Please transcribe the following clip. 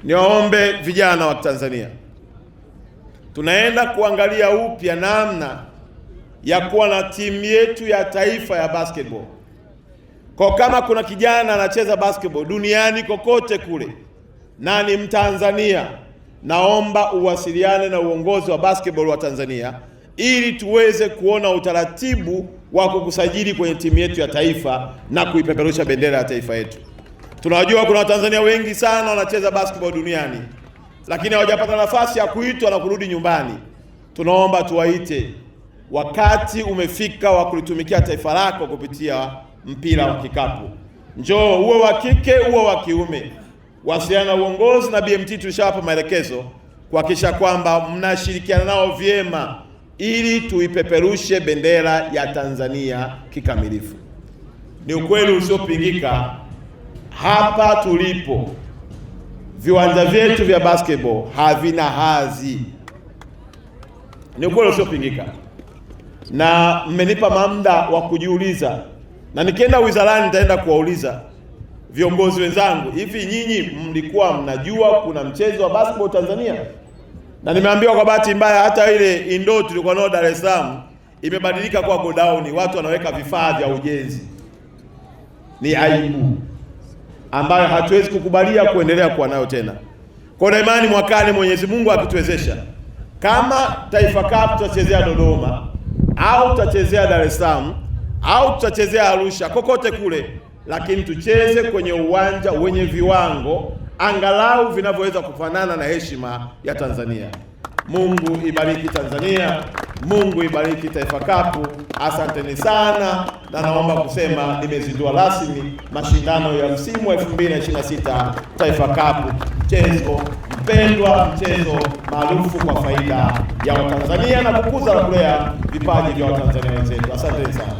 Niwaombe vijana wa Tanzania, tunaenda kuangalia upya namna ya kuwa na timu yetu ya taifa ya basketball. Kwa kama kuna kijana anacheza basketball duniani kokote kule na ni Mtanzania, naomba uwasiliane na uongozi wa basketball wa Tanzania ili tuweze kuona utaratibu wa kukusajili kwenye timu yetu ya taifa na kuipeperusha bendera ya taifa yetu. Tunajua kuna Watanzania wengi sana wanacheza basketball duniani, lakini hawajapata nafasi ya kuitwa na kurudi nyumbani. Tunaomba tuwaite. Wakati umefika wa kulitumikia taifa lako kupitia mpira wa kikapu. Njoo, uwe wa kike uwe wa kiume. Wasiliana na uongozi na BMT, tulishawapa maelekezo kuhakikisha kwamba mnashirikiana nao vyema ili tuipeperushe bendera ya Tanzania kikamilifu. Ni ukweli usiopingika, hapa tulipo viwanja vyetu vya basketball havina hadhi. Ni ukweli usiopingika, na mmenipa muda wa kujiuliza, na nikienda wizarani nitaenda kuwauliza viongozi wenzangu, hivi nyinyi mlikuwa mnajua kuna mchezo wa basketball Tanzania? Na nimeambiwa kwa bahati mbaya hata ile indoor tulikuwa nao Dar es Salaam imebadilika kwa godown, watu wanaweka vifaa vya ujenzi. Ni aibu ambayo hatuwezi kukubalia kuendelea kuwa nayo tena. Kwa imani mwakani Mwenyezi Mungu akituwezesha, kama Taifa Cup tutachezea Dodoma au tutachezea Dar es Salaam au tutachezea Arusha, kokote kule, lakini tucheze kwenye uwanja wenye viwango angalau vinavyoweza kufanana na heshima ya Tanzania. Mungu ibariki Tanzania, Mungu ibariki Taifa Cup. Asanteni sana, na naomba kusema nimezindua rasmi mashindano ya msimu wa 2026 Taifa Cup, mchezo mpendwa, mchezo maarufu kwa faida ya Watanzania na kukuza na kulea vipaji vya Watanzania wenzetu. Asanteni sana.